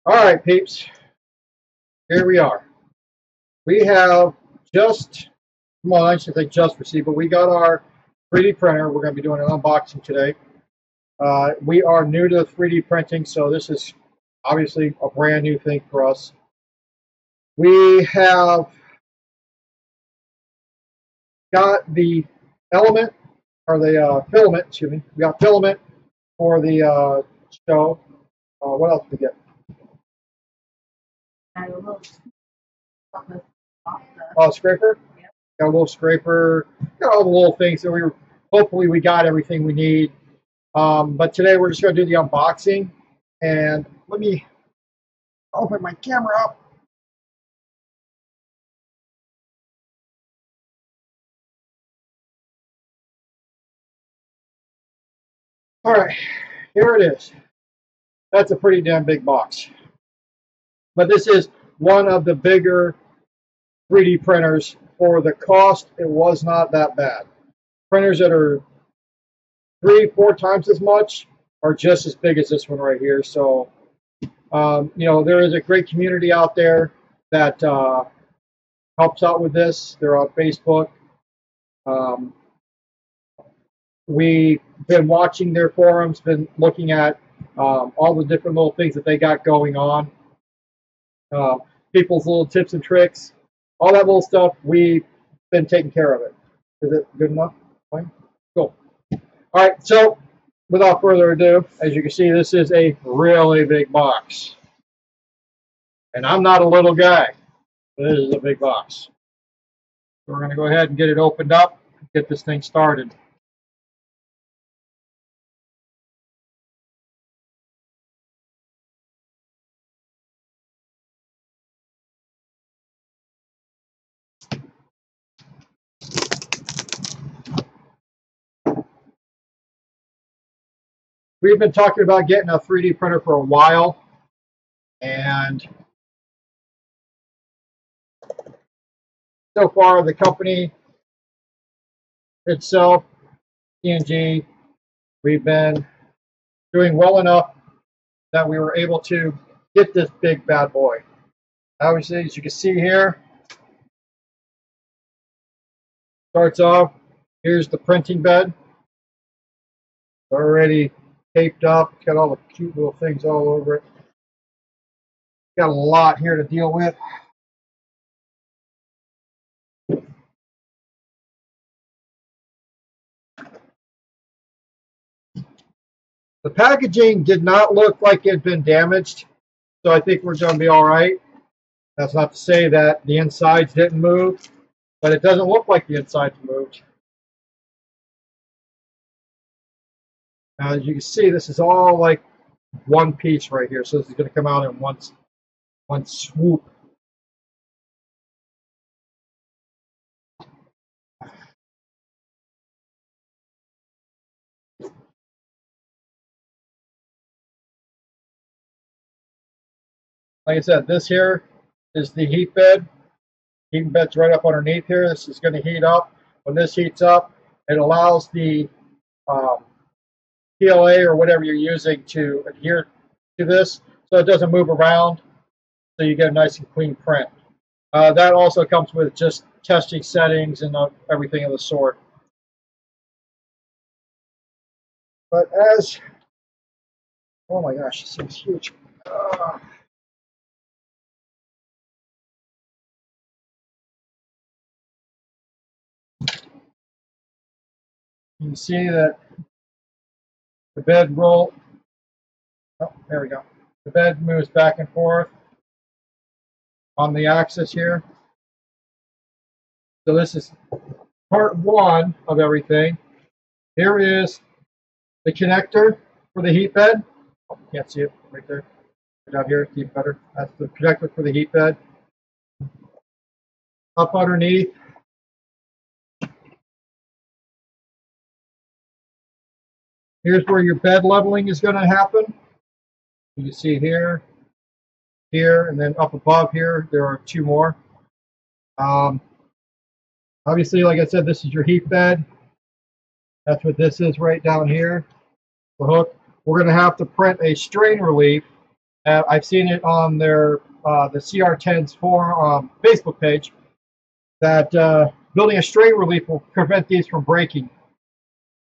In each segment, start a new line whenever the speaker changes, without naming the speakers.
All right, peeps, here we are. We have just, well, I should say just received, but we got our 3D printer. We're going to be doing an unboxing today. We are new to 3D printing, so this is obviously a brand new thing for us. We have got the element, or the filament, excuse me. We got filament for the show. What else did we get? Scraper? Yeah. Got a little scraper. Got all the little things that hopefully we got everything we need. But today we're just going to do the unboxing. And let me open my camera up. All right, here it is. That's a pretty damn big box. But this is one of the bigger 3D printers. For the cost, it was not that bad. Printers that are 3-4 times as much are just as big as this one right here. So, you know, there is a great community out there that helps out with this. They're on Facebook. We've been watching their forums, been looking at all the different little things that they got going on. People's little tips and tricks, all that little stuff, we've been taking care of it. Is it good enough? Fine? Cool. All right, so without further ado, as you can see, this is a really big box. And I'm not a little guy. This is a big box. So we're going to go ahead and get it opened up, get this thing started. We've been talking about getting a 3D printer for a while, and so far the company itself, CNG, we've been doing well enough that we were able to get this big bad boy. Obviously, as you can see here, starts off, here's the printing bed. Already taped up. It's got all the cute little things all over it. Got a lot here to deal with. The packaging did not look like it had been damaged, so I think we're going to be all right. That's not to say that the insides didn't move, but it doesn't look like the insides moved. Now, as you can see, this is all like one piece right here, so this is going to come out in one swoop. Like I said, this here is the heat bed. Heat bed's right up underneath here. This is going to heat up. When this heats up, it allows the PLA or whatever you're using to adhere to this, so it doesn't move around, so you get a nice and clean print. That also comes with just testing settings and everything of the sort. But as, oh my gosh, this thing's huge. You can see that the bed roll, oh, there we go. The bed moves back and forth on the axis here. So this is part one of everything. Here is the connector for the heat bed. Oh, can't see it right there. Down here, it's even better. That's the connector for the heat bed. Up underneath, here's where your bed leveling is going to happen. You can see here, here, and then up above here, there are two more. Obviously, like I said, this is your heat bed. That's what this is right down here. The hook. We're going to have to print a strain relief I've seen it on their the CR-10's Facebook page that building a strain relief will prevent these from breaking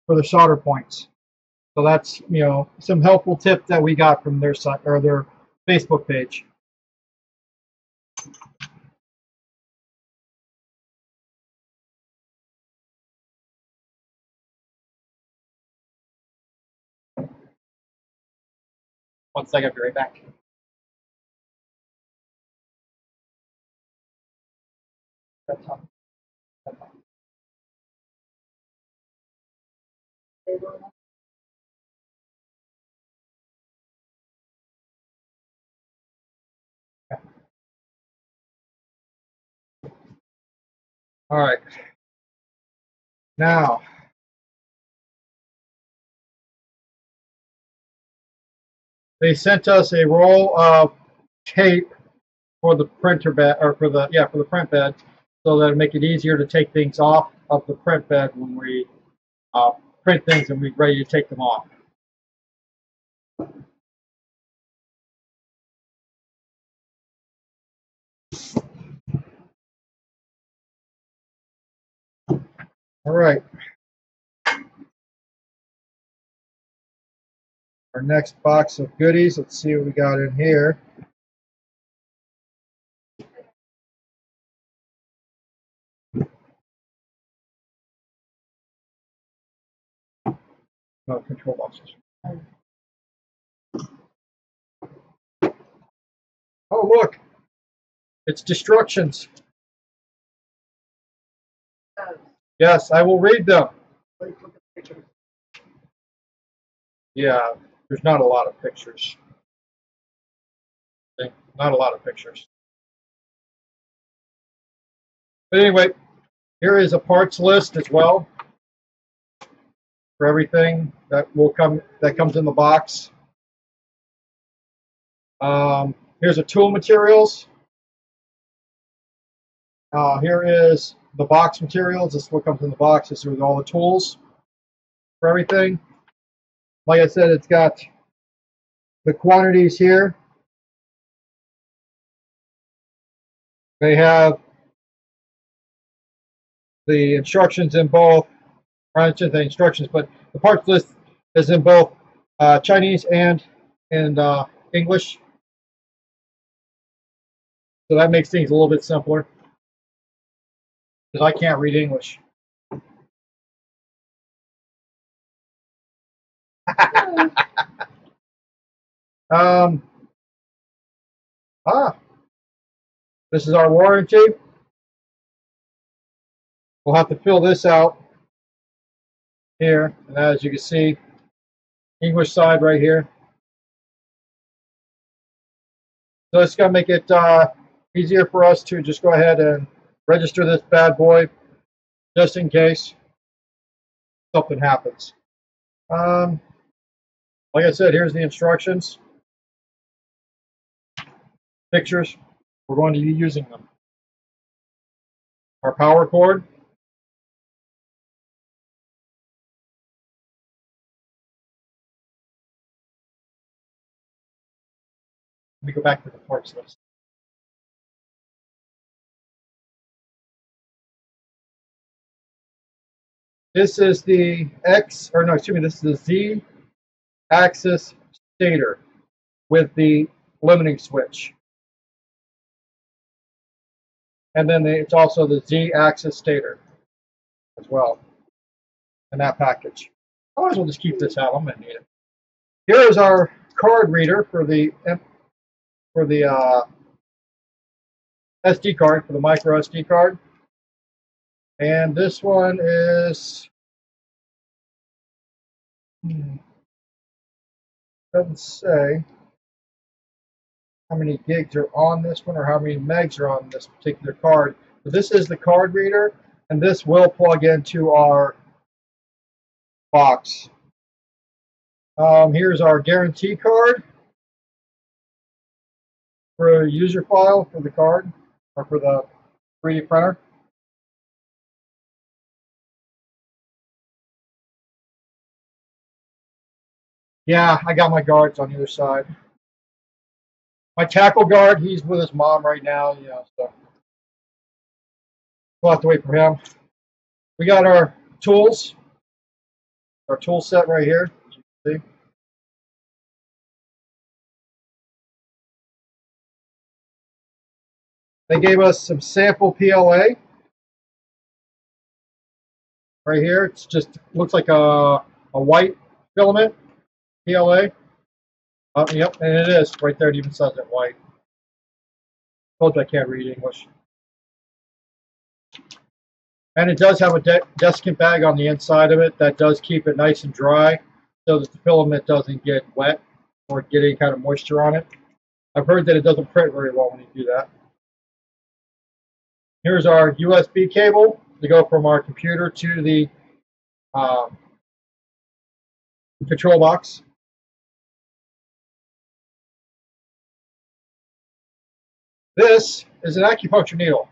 for the solder points. So that's, you know, some helpful tip that we got from their site or their Facebook page. One second, I'll be right back. All right. Now, they sent us a roll of tape for the printer bed, or for the print bed, so that it'll make it easier to take things off of the print bed when we print things and we're ready to take them off. All right. Our next box of goodies. Let's see what we got in here. Oh, control boxes. Oh, look. It's destructions. Yes, I will read them. Yeah, there's not a lot of pictures. Not a lot of pictures. But anyway, here is a parts list as well for everything that comes in the box. Here's a tool materials. Here is the box materials. This is what comes in the box. This is all the tools for everything. Like I said, it's got the quantities here. They have the instructions in both, or I shouldn't say instructions, but the parts list is in both Chinese and English. So that makes things a little bit simpler, because I can't read English. This is our warranty. We'll have to fill this out here, and as you can see, English side right here. So it's going to make it easier for us to just go ahead and register this bad boy, just in case something happens. Like I said, here's the instructions, pictures. We're going to be using them. Our power cord. Let me go back to the parts list. This is the this is the Z-axis stator with the limiting switch. And then it's also the Z-axis stator as well in that package. I might as well just keep this out. I'm going to need it. Here is our card reader for the SD card, for the micro SD card. And this one is, doesn't say how many gigs are on this one or how many megs are on this particular card. But this is the card reader, and this will plug into our box. Here's our guarantee card for a user file for the card, or for the 3D printer. Yeah, I got my guards on either side. My tackle guard, he's with his mom right now, you know, so we'll have to wait for him. We got our tools, our tool set right here, as you can see. They gave us some sample PLA right here. It's just looks like a white filament PLA. Yep, and it is right there. It even says it white. Told you I can't read English. And it does have a desiccant bag on the inside of it that does keep it nice and dry so that the filament doesn't get wet or get any kind of moisture on it. I've heard that it doesn't print very well when you do that. Here's our USB cable to go from our computer to the control box. This is an acupuncture needle,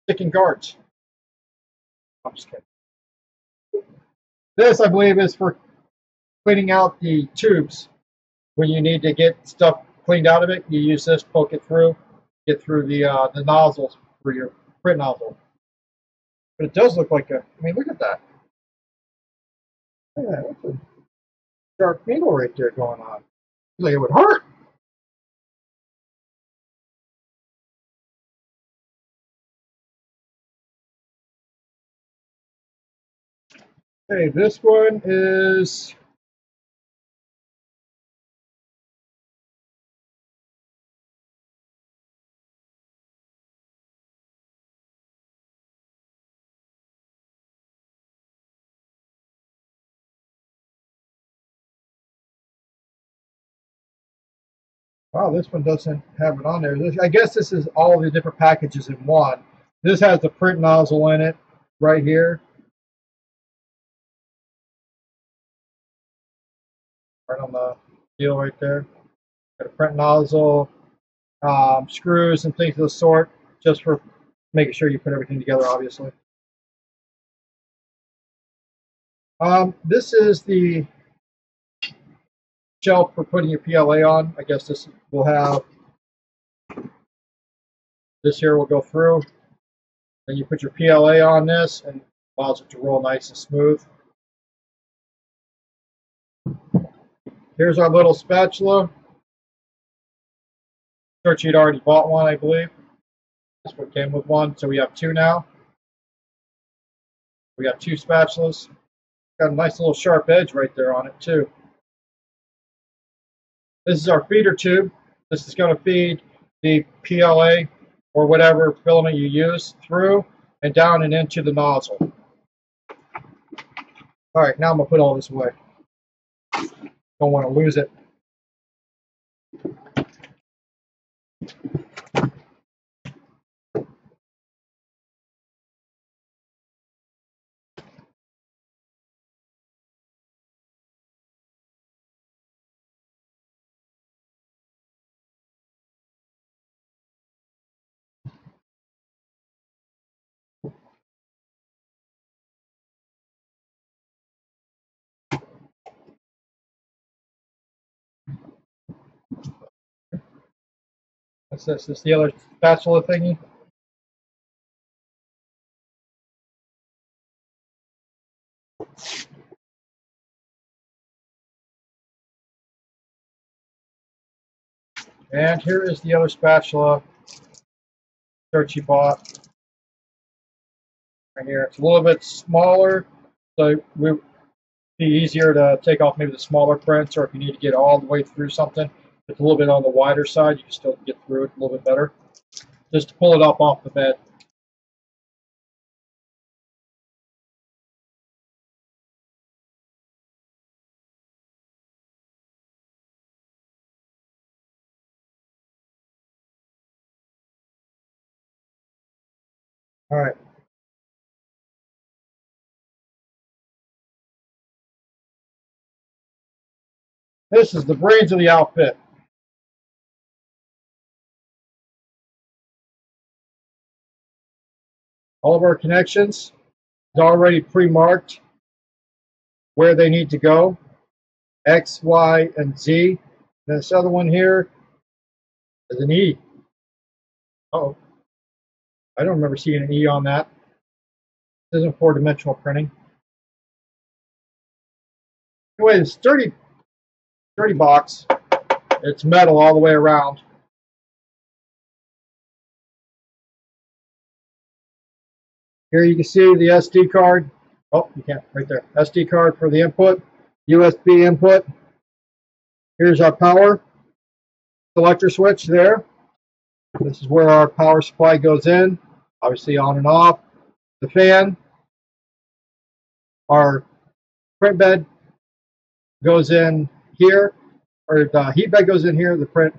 sticking guards. I'm just kidding. This, I believe, is for cleaning out the tubes. When you need to get stuff cleaned out of it, you use this, poke it through, get through the nozzles for your print nozzle. But it does look like a, I mean, look at that. Yeah, that's a sharp needle right there going on. Like it would hurt. Okay, this one is wow, this one doesn't have it on there. I guess this is all the different packages in one. This has the print nozzle in it right here. Right on the deal right there. Got a print nozzle, screws and things of the sort, just for making sure you put everything together, obviously. This is the shelf for putting your PLA on. I guess this will have, this here will go through. Then you put your PLA on this and it allows it to roll nice and smooth. Here's our little spatula. Church, you'd already bought one, I believe. This one came with one, so we have two now. We got two spatulas. Got a nice little sharp edge right there on it too. This is our feeder tube. This is going to feed the PLA or whatever filament you use through and down and into the nozzle. All right, now I'm going to put all this away. Don't want to lose it. What's this? This is the other spatula thingy. And here is the other spatula Churchy bought. Right here. It's a little bit smaller, so it would be easier to take off maybe the smaller prints, or if you need to get all the way through something, it's a little bit on the wider side. You can still get through it a little bit better. Just to pull it up off the bed. All right. This is the brains of the outfit. All of our connections is already pre-marked where they need to go. X, Y, and Z. And this other one here There's an E. Oh, I don't remember seeing an E on that. This isn't four-dimensional printing. Anyway, it's sturdy box. It's metal all the way around. Here you can see the SD card. Oh, you can't, right there. SD card for the input, USB input. Here's our power selector switch there. This is where our power supply goes in, obviously on and off. The fan, our print bed goes in here, or the heat bed goes in here. The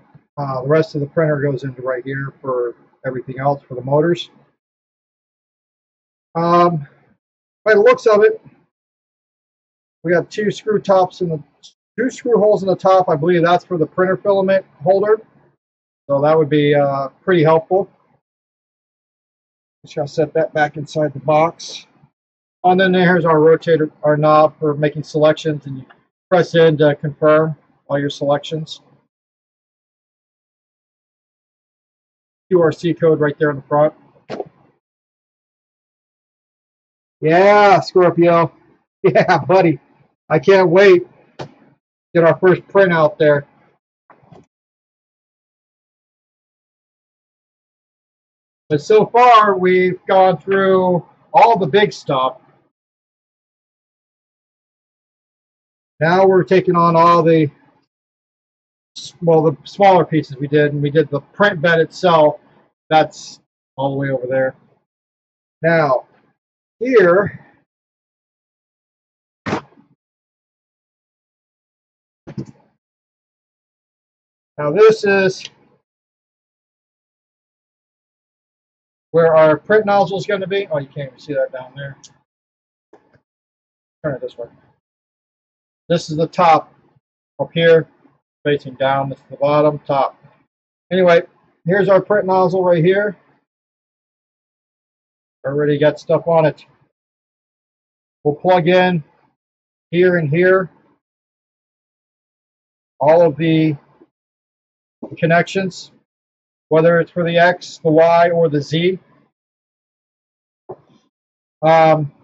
rest of the printer goes into right here for everything else for the motors. By the looks of it, we got two screw holes in the top. I believe that's for the printer filament holder. So that would be pretty helpful. Just gotta set that back inside the box. And then here's our rotator, our knob for making selections, and you press in to confirm all your selections. QRC code right there in the front. Yeah, Scorpio. Yeah, buddy. I can't wait to get our first print out there. But so far, we've gone through all the big stuff. Now we're taking on all the, well, the smaller pieces we did, and we did the print bed itself. That's all the way over there. Now, here, now this is where our print nozzle is going to be. Oh, you can't even see that down there. Turn it this way. This is the top up here, facing down. This is the bottom, top. Anyway, here's our print nozzle right here. Already got stuff on it. We'll plug in here and here all of the connections, whether it's for the X, the Y, or the Z.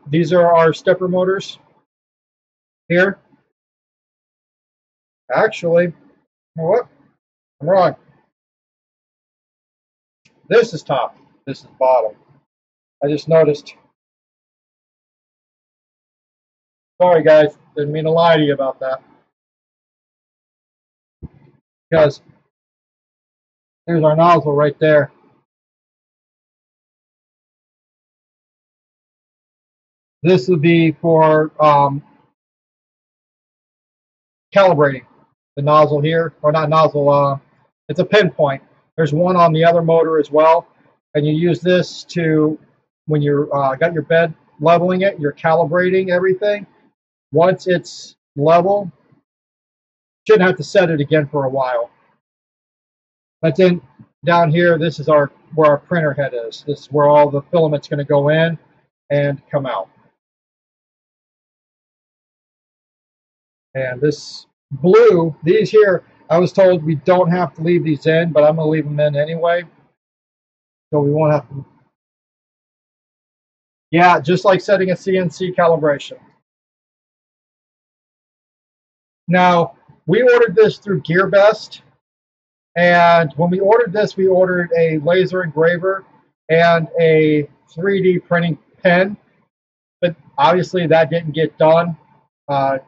These are our stepper motors here. Actually, you know what? I'm wrong. This is top. This is bottom. I just noticed. Sorry, guys. Didn't mean to lie to you about that. Because there's our nozzle right there. This would be for calibrating the nozzle here, or not nozzle, it's a pinpoint. There's one on the other motor as well, and you use this to, when you're got your bed leveling it, you're calibrating everything. Once it's level, shouldn't have to set it again for a while. But then down here, this is where our printer head is. This is where all the filament's going to go in and come out. And this blue, these here, I was told we don't have to leave these in, but I'm going to leave them in anyway. So we won't have to. Yeah, just like setting a CNC calibration. Now, we ordered this through GearBest. And when we ordered this, we ordered a laser engraver and a 3D printing pen. But obviously that didn't get done.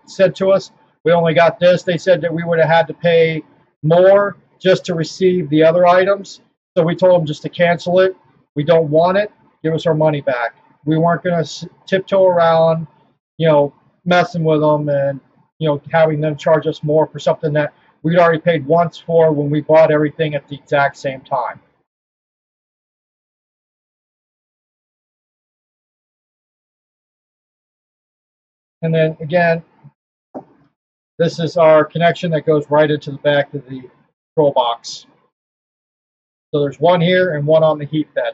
Said to us, we only got this. They said that we would have had to pay more just to receive the other items. So we told them just to cancel it. We don't want it. Give us our money back. We weren't going to tiptoe around, messing with them and, having them charge us more for something that we'd already paid once for when we bought everything at the exact same time. And then again, this is our connection that goes right into the back of the control box. So there's one here and one on the heat bed.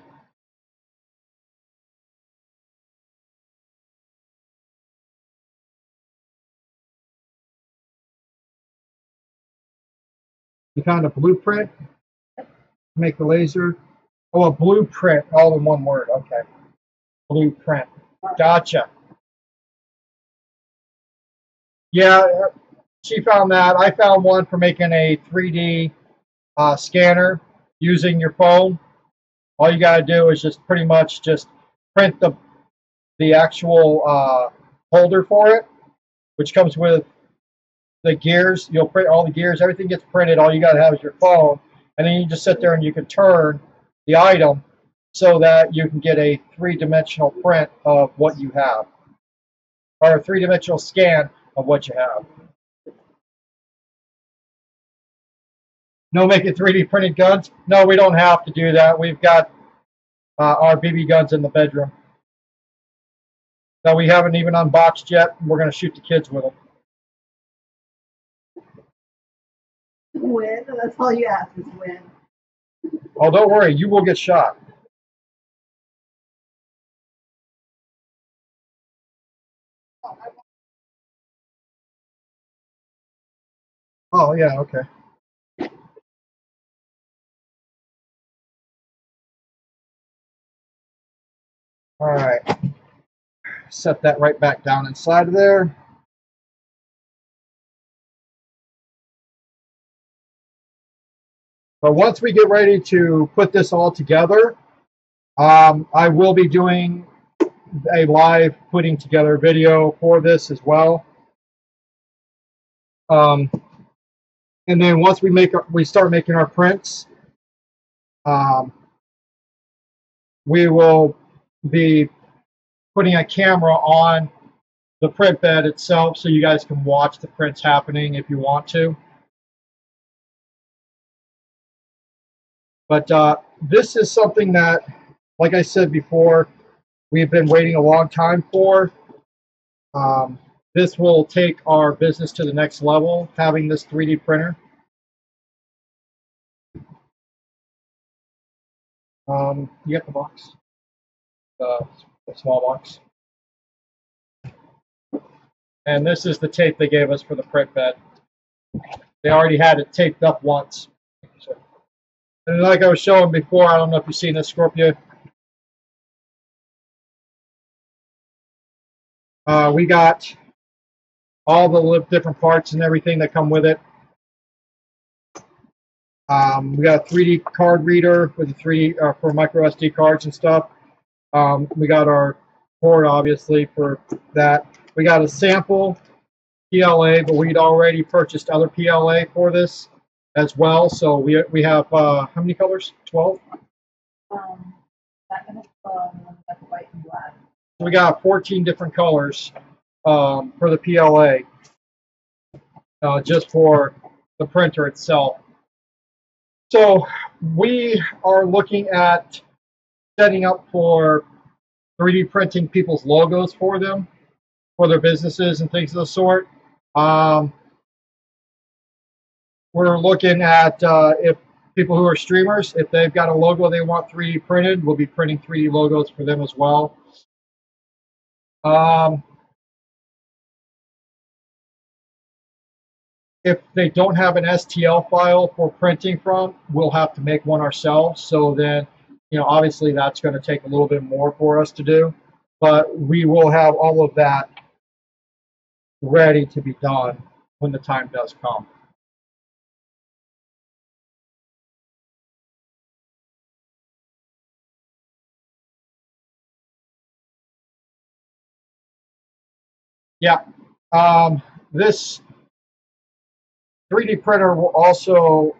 You found a blueprint? Make the laser. Oh, a blueprint, all in one word. Okay, blueprint. Gotcha. Yeah, she found that. I found one for making a 3D scanner using your phone. All you got to do is just pretty much just print the actual holder for it, which comes with the gears. You'll print all the gears. Everything gets printed. All you got to have is your phone, and then you just sit there and you can turn the item so that you can get a three-dimensional print of what you have, or a three-dimensional scan of what you have. No making 3D printed guns? No, we don't have to do that. We've got our BB guns in the bedroom that we haven't even unboxed yet. We're going to shoot the kids with them.
Win. That's all you ask is win.
Oh, don't worry. You will get shot. Oh, yeah, okay. All right. Set that right back down inside of there. But once we get ready to put this all together, I will be doing a live putting together video for this as well. And then once we start making our prints, we will be putting a camera on the print bed itself so you guys can watch the prints happening if you want to. But this is something that, like I said before, we've been waiting a long time for. This will take our business to the next level, having this 3D printer. You get the box, the small box. And this is the tape they gave us for the print bed. They already had it taped up once. And like I was showing before, I don't know if you've seen this, Scorpio. We got all the different parts and everything that come with it. We got a 3D card reader with a 3D for micro SD cards and stuff. We got our port, obviously, for that. We got a sample PLA, but we'd already purchased other PLA for this as well. So we have how many colors? 12.
That kind of white and black.
We got 14 different colors for the PLA, just for the printer itself. So we are looking at setting up for 3D printing people's logos for them, for their businesses and things of the sort. We're looking at if people who are streamers, if they've got a logo they want 3D printed, we'll be printing 3D logos for them as well. If they don't have an STL file for printing from, we'll have to make one ourselves. So then, obviously that's going to take a little bit more for us to do, but we will have all of that ready to be done when the time does come. Yeah, this 3D printer will also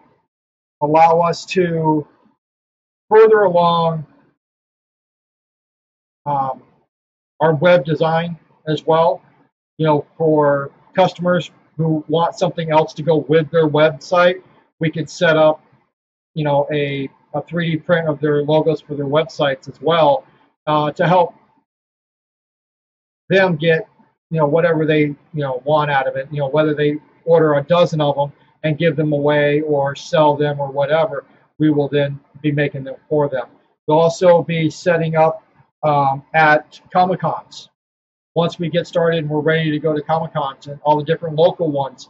allow us to further along our web design as well. For customers who want something else to go with their website, we could set up, a 3D print of their logos for their websites as well, to help them get, whatever they, want out of it. Whether they order a dozen of them and give them away or sell them or whatever, we will then be making them for them. We'll also be setting up at Comic-Cons. Once we get started and we're ready to go to Comic-Cons and all the different local ones,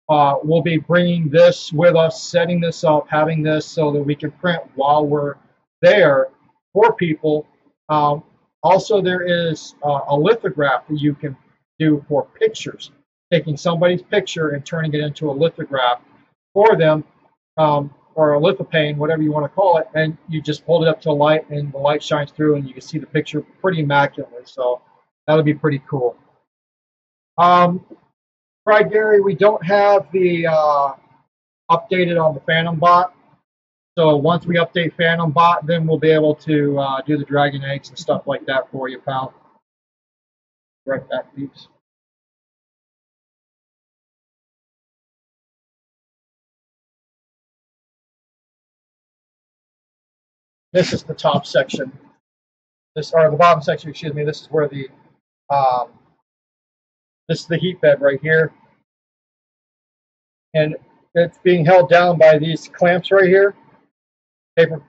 We'll be bringing this with us, setting this up, having this so that we can print while we're there for people. Um, Also, there is a lithograph that you can do for pictures, taking somebody's picture and turning it into a lithograph for them, or a lithopane, whatever you want to call it, and you just hold it up to light, and the light shines through, and you can see the picture pretty immaculately. So that'll be pretty cool. Right, Gary, we don't have the updated on the Phantom bot. So once we update Phantom bot, then we'll be able to do the dragon eggs and stuff like that for you, pal. Right back, peeps. This is the top section. Or the bottom section, excuse me. This is where the this is the heat bed right here, and it's being held down by these clamps right here.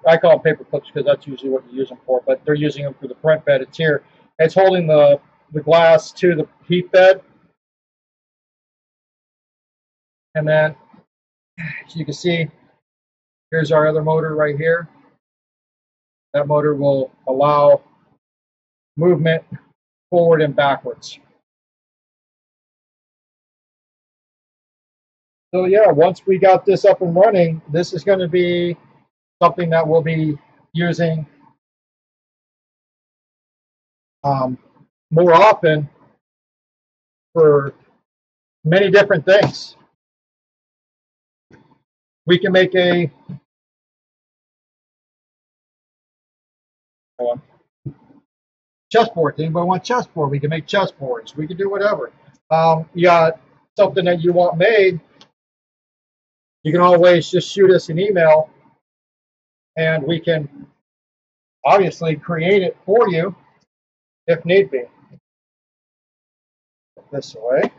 I call them paper clips because that's usually what you use them for, but they're using them for the print bed. It's here. It's holding the glass to the heat bed. And then, as you can see, here's our other motor right here. That motor will allow movement forward and backwards. So yeah, once we got this up and running, this is going to be something that we'll be using more often for many different things. We can make a chessboard thing, but want chessboard. We can make chessboards. We can do whatever. You got something that you want made, you can always just shoot us an email, and we can obviously create it for you if need be. Put this away.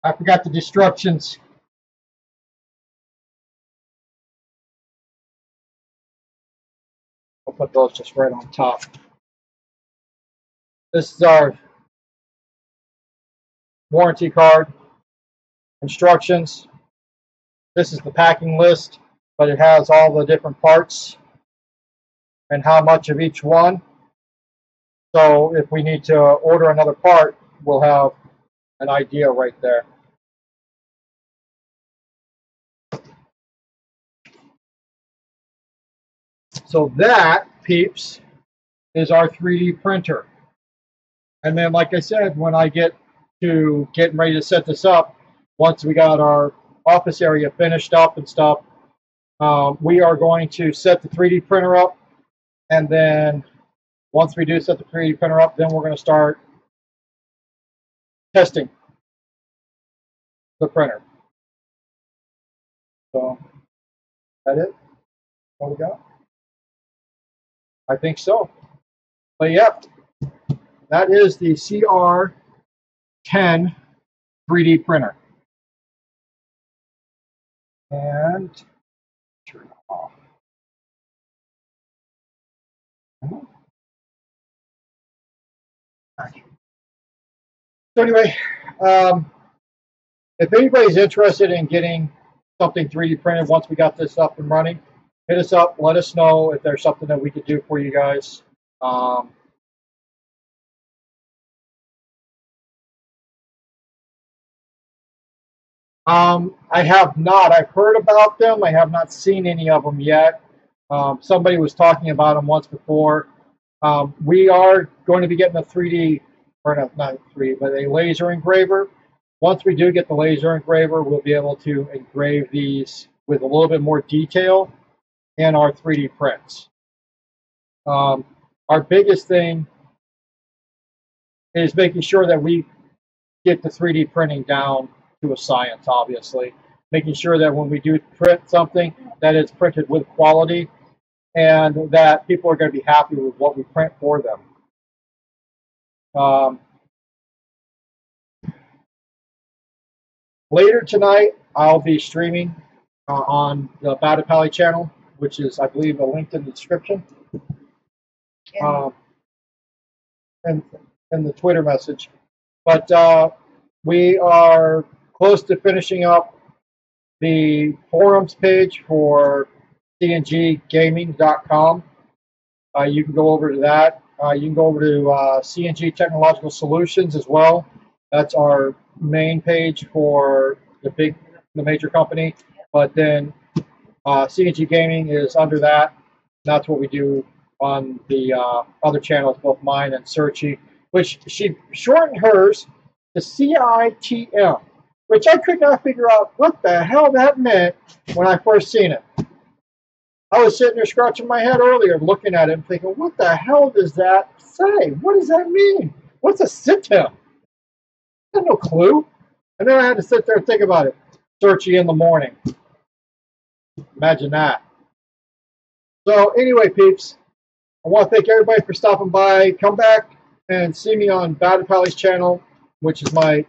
I forgot the instructions. I'll put those just right on top. This is our warranty card, instructions. This is the packing list, but it has all the different parts and how much of each one. So if we need to order another part, we'll have an idea right there. So that, peeps, is our 3D printer. And then, like I said, when I get to getting ready to set this up, once we got our office area finished up and stuff, we are going to set the 3D printer up. And then once we do set the 3D printer up, then we're going to start testing the printer. So, is that it? What we got? I think so. But yep, that is the CR-10 3D printer. And turn it off. So anyway, if anybody's interested in getting something 3D printed once we got this up and running, hit us up. Let us know if there's something that we could do for you guys. I have not. I've heard about them. I have not seen any of them yet. Somebody was talking about them once before. We are going to be getting a 3D, or not 3D, but a laser engraver. Once we do get the laser engraver, we'll be able to engrave these with a little bit more detail in our 3D prints. Our biggest thing is making sure that we get the 3D printing down to a science, obviously. Making sure that when we do print something, that it's printed with quality and that people are going to be happy with what we print for them. Later tonight, I'll be streaming on the Bada Pally channel, which is, I believe, linked in the description. And the Twitter message. But we are close to finishing up the forums page for cnggaming.com. You can go over to that. You can go over to CNG Technological Solutions as well. That's our main page for the major company. But then CNG Gaming is under that. That's what we do on the other channels, both mine and Searchy, which she shortened hers to CR-10, which I could not figure out what the hell that meant when I first seen it. I was sitting there scratching my head earlier looking at it and thinking, what the hell does that say? What does that mean? What's a CR-10? I had no clue. And then I had to sit there and think about it. Searchy in the morning. Imagine that. So anyway, peeps, I want to thank everybody for stopping by. Come back and see me on Battle Pally's channel, which is my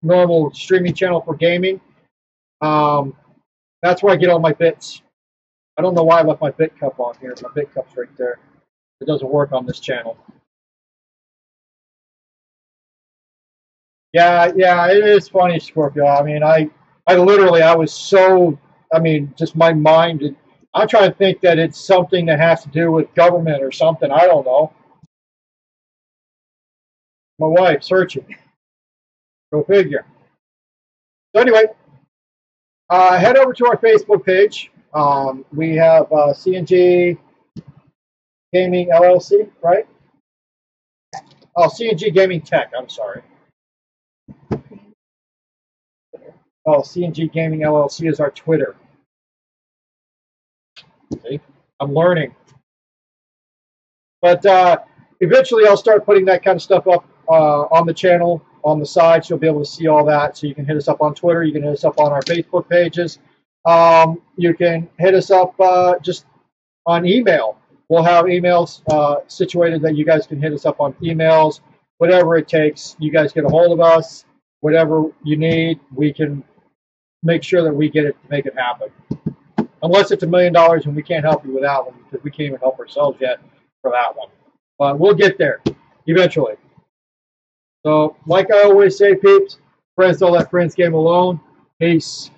normal streaming channel for gaming. That's where I get all my bits. I don't know why I left my bit cup on here. My bit cup's right there. It doesn't work on this channel. Yeah, it is funny, Scorpio. I mean, I was so, just my mind, I'm trying to think that it's something that has to do with government or something. I don't know. My wife, searching. Go figure. So anyway, head over to our Facebook page. We have CNG Gaming LLC, right? Oh, CNG Gaming Tech, I'm sorry. Oh, CNG Gaming LLC is our Twitter. See? I'm learning. But eventually I'll start putting that kind of stuff up on the channel, on the side, so you'll be able to see all that. So you can hit us up on Twitter. You can hit us up on our Facebook pages. You can hit us up just on email. We'll have emails situated that you guys can hit us up on emails. Whatever it takes, you guys get a hold of us. Whatever you need, we can make sure that we get it to make it happen. Unless it's $1 million and we can't help you with that one because we can't even help ourselves yet for that one. But we'll get there eventually. So, like I always say, peeps, friends don't let friends game alone. Peace.